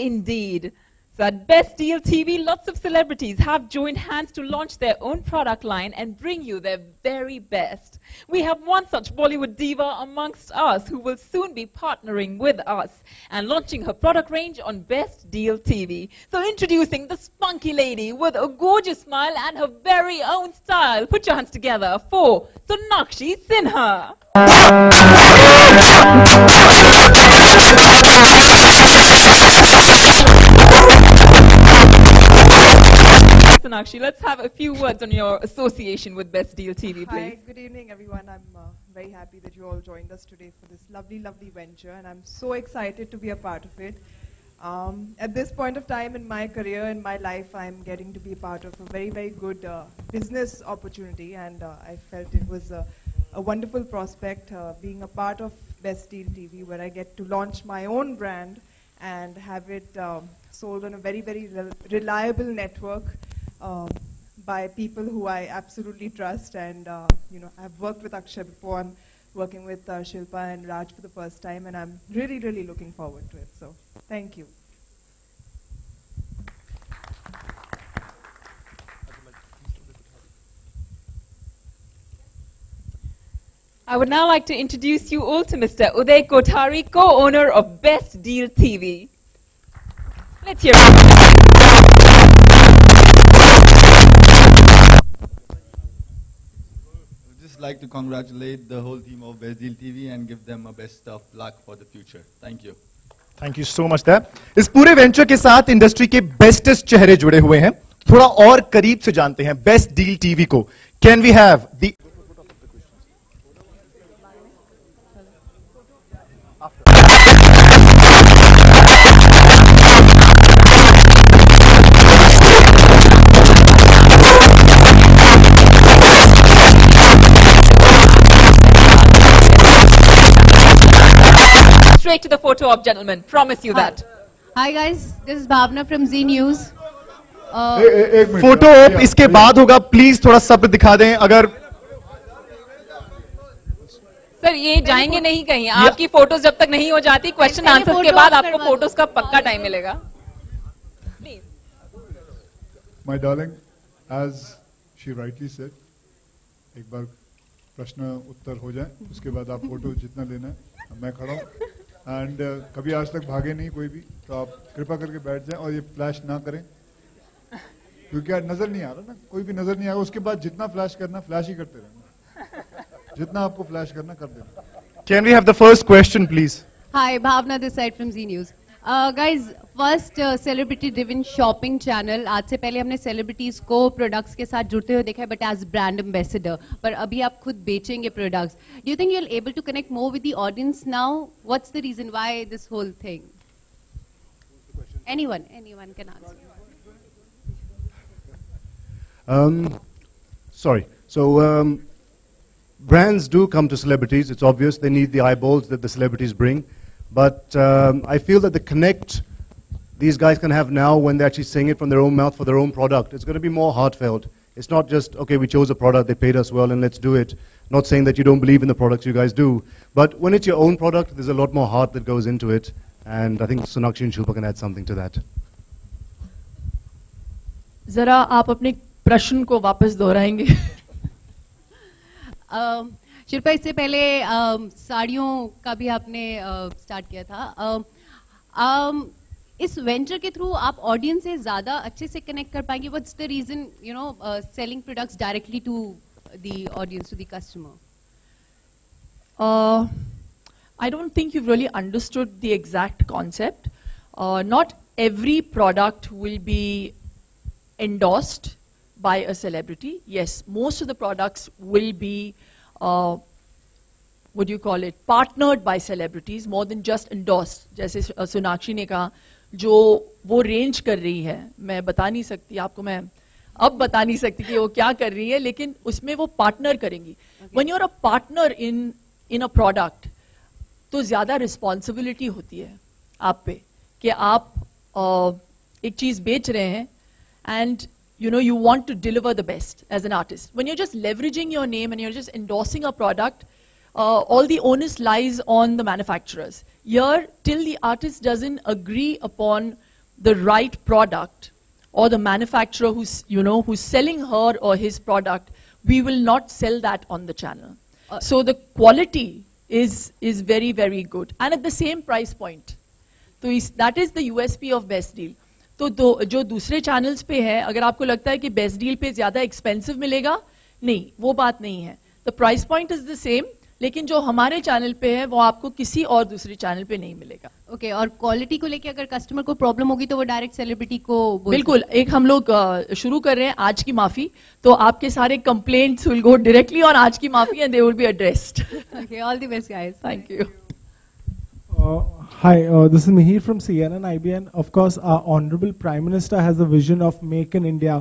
Indeed. So at Best Deal TV, lots of celebrities have joined hands to launch their own product line and bring you their very best. We have one such Bollywood diva amongst us who will soon be partnering with us and launching her product range on Best Deal TV. So introducing the spunky lady with a gorgeous smile and her very own style. Put your hands together for Sonakshi Sinha. Sonakshi, let's have a few words on your association with Best Deal TV, please. Hi, good evening, everyone. I'm very happy that you all joined us today for this lovely, lovely venture, and I'm so excited to be a part of it. At this point of time in my career, in my life, I'm getting to be a part of a very, very good business opportunity, and I felt it was a wonderful prospect being a part of Best Deal TV, where I get to launch my own brand and have it sold on a very, very reliable network by people who I absolutely trust. And I've worked with Akshay before. I'm working with Shilpa and Raj for the first time, and I'm really, really looking forward to it. So thank you. I would now like to introduce you all to Mr. Uday Kothari, co-owner of Best Deal TV. Let's hear it. I'd just like to congratulate the whole team of Best Deal TV and give them a best of luck for the future. Thank you. Thank you so much there. इस पूरे venture के साथ industry के bestest चेहरे जुड़े हुए हैं. थोड़ा और करीब से जानते हैं बेस्ट डील टीवी को. Can we have the Straight to the photo op, gentlemen. Promise you that. Hi guys, this is Bhavna from Z News. Photo op इसके बाद होगा. प्लीज थोड़ा सब्र दिखा दें. अगर सर ये जाएंगे नहीं कहीं. आपकी फोटोज जब तक नहीं हो जाती, क्वेश्चन आंसर के बाद आपको फोटोज का पक्का टाइम मिलेगा. Please. My darling, as she rightly said, एक बार प्रश्न उत्तर हो जाए, उसके बाद आप फोटो जितना लेना है मैं खड़ा हूँ. एंड कभी आज तक भागे नहीं कोई भी, तो आप कृपा करके बैठ जाएं और ये फ्लैश ना करें, क्योंकि आज नजर नहीं आ रहा ना, कोई भी नजर नहीं आ रहा. उसके बाद जितना फ्लैश करना फ्लैश ही करते रहना, जितना आपको फ्लैश करना कर देना. Can we have the first question, please? Hi, Bhavna this side from Z News. Guys, first celebrity driven shopping channel. आज से पहले हमने celebrities को products के साथ जुड़ते हुए देखा है, but as brand ambassador. पर अभी आप खुद बेचेंगे products. Do you think you're able to connect more with the audience now? What's the reason why this whole thing? Anyone can answer. Sorry. So brands do come to celebrities. It's obvious they need the eyeballs that the celebrities bring. But I feel that the connect these guys can have now when they're actually saying it from their own mouth for their own product, it's going to be more heartfelt. It's not just, okay, we chose a product, they paid us well, and let's do it. Not saying that you don't believe in the products you guys do. But when it's your own product, there's a lot more heart that goes into it. And I think Sonakshi and Shilpa can add something to that. जरा आप अपने प्रश्न को वापस दोहराएंगे. शिल्पा, इससे पहले साड़ियों का भी आपने स्टार्ट किया था. इस वेंचर के थ्रू आप ऑडियंस से ज्यादा अच्छे से कनेक्ट कर पाएंगे. What's the reason selling products directly to the audience, to the customer? I don't think you've really understood the exact concept. Not every product will be endorsed by a celebrity. Yes, most of the products will be what do you call it, partnered by celebrities more than just endorsed. जैसे सोनाक्षी ने कहा, जो वो range कर रही है, मैं बता नहीं सकती आपको, मैं अब बता नहीं सकती कि वो क्या कर रही है, लेकिन उसमें वो पार्टनर करेंगी. When you're a partner in a product, तो ज्यादा रिस्पॉन्सिबिलिटी होती है आप पे कि आप एक चीज बेच रहे हैं and you want to deliver the best as an artist. When you're just leveraging your name and you're just endorsing a product, all the onus lies on the manufacturers. Here, till the artist doesn't agree upon the right product, or the manufacturer who's selling her or his product, we will not sell that on the channel. So the quality is very, very good, and at the same price point. So that is the USP of Best Deal. तो जो दूसरे channels पे है, अगर आपको लगता है कि बेस्ट डील पे ज्यादा एक्सपेंसिव मिलेगा, नहीं, वो बात नहीं है. The price point is the same, लेकिन जो हमारे चैनल पे है वो आपको किसी और दूसरे चैनल पे नहीं मिलेगा. ओके, और क्वालिटी को लेके अगर कस्टमर को प्रॉब्लम होगी तो वो डायरेक्ट सेलिब्रिटी को बिल्कुल. एक हम लोग शुरू कर रहे हैं आज की माफी, तो आपके सारे complaints will go directly on आज की माफी and they will be addressed. Okay, all the best guys. Thank you. Hi, this is Mihir from CNN IBN. Of course, our Honorable Prime Minister has a vision of Make in India.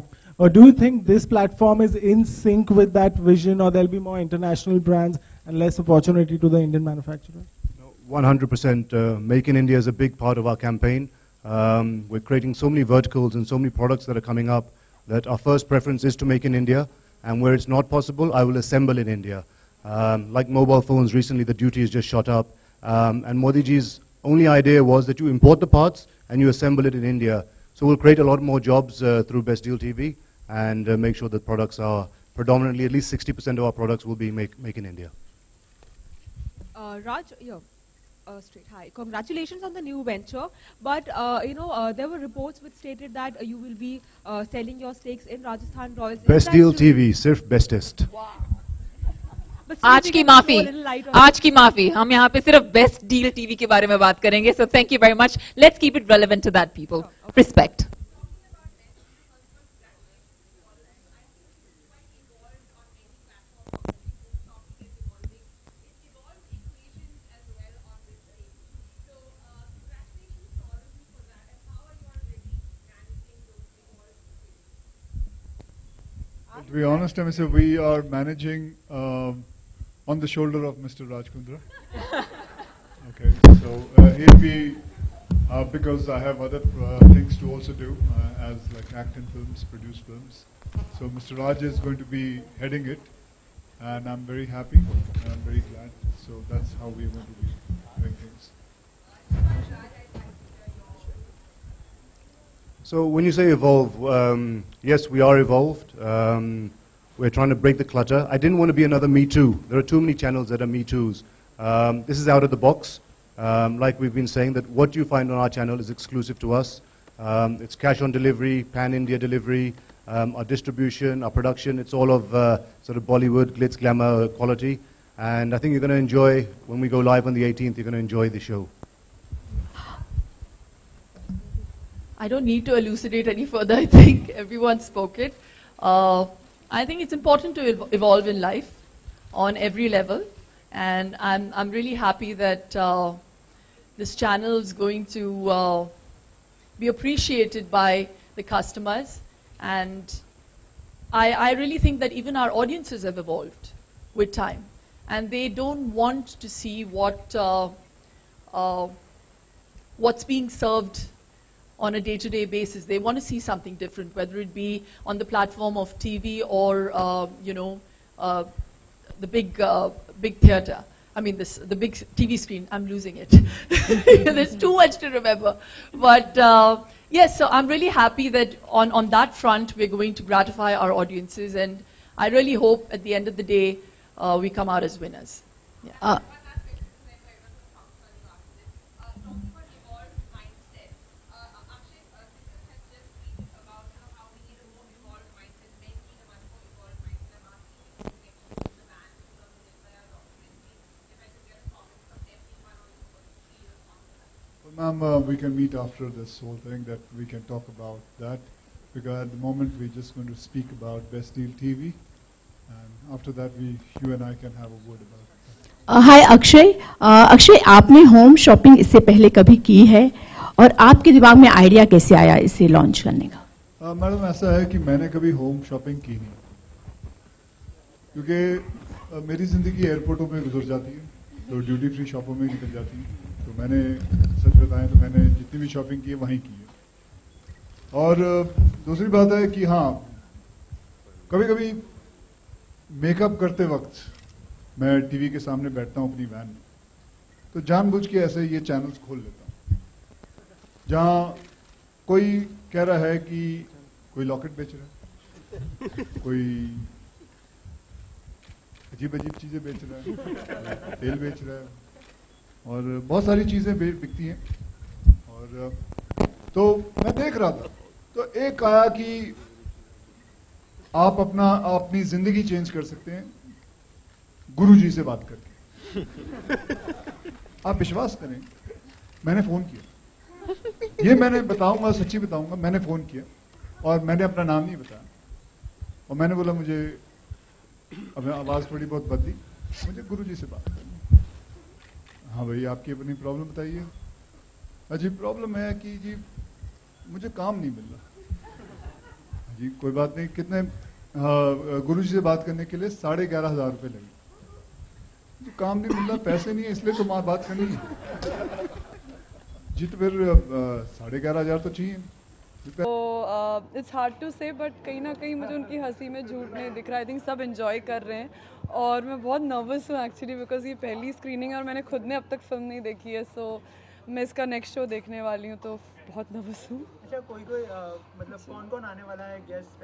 Do you think this platform is in sync with that vision, or there'll be more international brands and less opportunity to the Indian manufacturer? 100%. Make in India is a big part of our campaign. We're creating so many verticals and so many products that are coming up that our first preference is to make in India. And where it's not possible, I will assemble in India. Like mobile phones, recently the duty has just shot up. And Modi ji's only idea was that you import the parts and you assemble it in India. So we'll create a lot more jobs through Best Deal TV and make sure that products are predominantly, at least 60% of our products will be make in India. Raj, straight. Hi, congratulations on the new venture. But there were reports which stated that you will be selling your stakes in Rajasthan Royals. Best Deal TV, sirf bestest. Wow. आज की माफी हम यहाँ पे सिर्फ best deal TV के बारे में बात करेंगे. So thank you very much. Let's keep it relevant to that people. Respect. To be honest, I mean, we are managing on the shoulder of Mr. Raj Kundra. Okay, so he'll be, because I have other things to also do, as like act in films, produce films. So Mr. Raj is going to be heading it, and I'm very happy, and I'm very glad. So that's how we're going to be doing things. So when you say evolve, yes, we are evolved. We're trying to break the clutter. I didn't want to be another Me Too. There are too many channels that are Me Too's. This is out of the box. Like we've been saying, that what you find on our channel is exclusive to us. It's cash on delivery, pan-India delivery, our distribution, our production. It's all of sort of Bollywood, glitz, glamour quality. And I think you're going to enjoy, when we go live on the 18th, you're going to enjoy the show. I don't need to elucidate any further. I think everyone spoke it. I think it's important to evolve in life on every level, and I'm really happy that this channel is going to be appreciated by the customers, and I really think that even our audiences have evolved with time, and they don't want to see what's being served on a day-to-day basis. They want to see something different, whether it be on the platform of TV or the big theater. I mean, the big TV screen. I'm losing it. There's too much to remember. But yes, so I'm really happy that on that front we're going to gratify our audiences, and I really hope at the end of the day we come out as winners. Yeah. Ma'am, we can meet after this whole thing, that we can talk about that, because at the moment we're just going to speak about Best Deal TV, and after that you and I can have a word about it. Hi Akshay. Akshay, आपने home shopping इससे पहले कभी की है, और आपके दिमाग में आइडिया कैसे आया इसे लॉन्च करने का? मैडम, ऐसा है कि मैंने कभी होम शॉपिंग की नहीं, क्योंकि मेरी ज़िंदगी एयरपोर्टों में गुजर जाती है, तो ड्यूटी फ्री शॉपों में निकल जाती है. तो मैंने सच बताएं तो मैंने जितनी भी शॉपिंग की है वहीं की है. और दूसरी बात है कि हाँ, कभी कभी मेकअप करते वक्त मैं टीवी के सामने बैठता हूँ अपनी वैन में, तो जानबूझ के ऐसे ये चैनल्स खोल लेता हूँ जहाँ कोई कह रहा है कि कोई लॉकेट बेच रहा है, कोई अजीब अजीब चीजें बेच रहा है, तेल बेच रहा है, और बहुत सारी चीजें बिकती हैं। और तो मैं देख रहा था, तो एक आया कि आप अपनी जिंदगी चेंज कर सकते हैं गुरुजी से बात करके। आप विश्वास करें, मैंने फोन किया, ये मैंने बताऊंगा, सच्ची बताऊंगा, मैंने फोन किया और मैंने अपना नाम नहीं बताया, और मैंने बोला मुझे, अब आवाज थोड़ी बहुत बदली, मुझे गुरुजी से बात करनी। हाँ भाई, आपकी अपनी प्रॉब्लम बताइए। जी प्रॉब्लम है कि जी मुझे काम नहीं मिल रहा। जी कोई बात नहीं, कितने? गुरुजी से बात करने के लिए 11,500 रुपये लगे। जी काम नहीं मिल रहा, पैसे नहीं है, इसलिए तो माँ बात करनी है। जी तो फिर 11,500 तो चाहिए। तो इट्स हार्ड टू से, बट कहीं ना कहीं मुझे उनकी हंसी में झूठ नहीं दिख रहा। आई थिंक सब एंजॉय कर रहे हैं, और मैं बहुत नर्वस हूँ एक्चुअली, बिकॉज ये पहली स्क्रीनिंग है और मैंने खुद ने अब तक फिल्म नहीं देखी है। सो मैं इसका नेक्स्ट शो देखने वाली हूँ, तो बहुत नर्वस हूँ। अच्छा, कोई मतलब कौन कौन आने वाला है गेस्ट?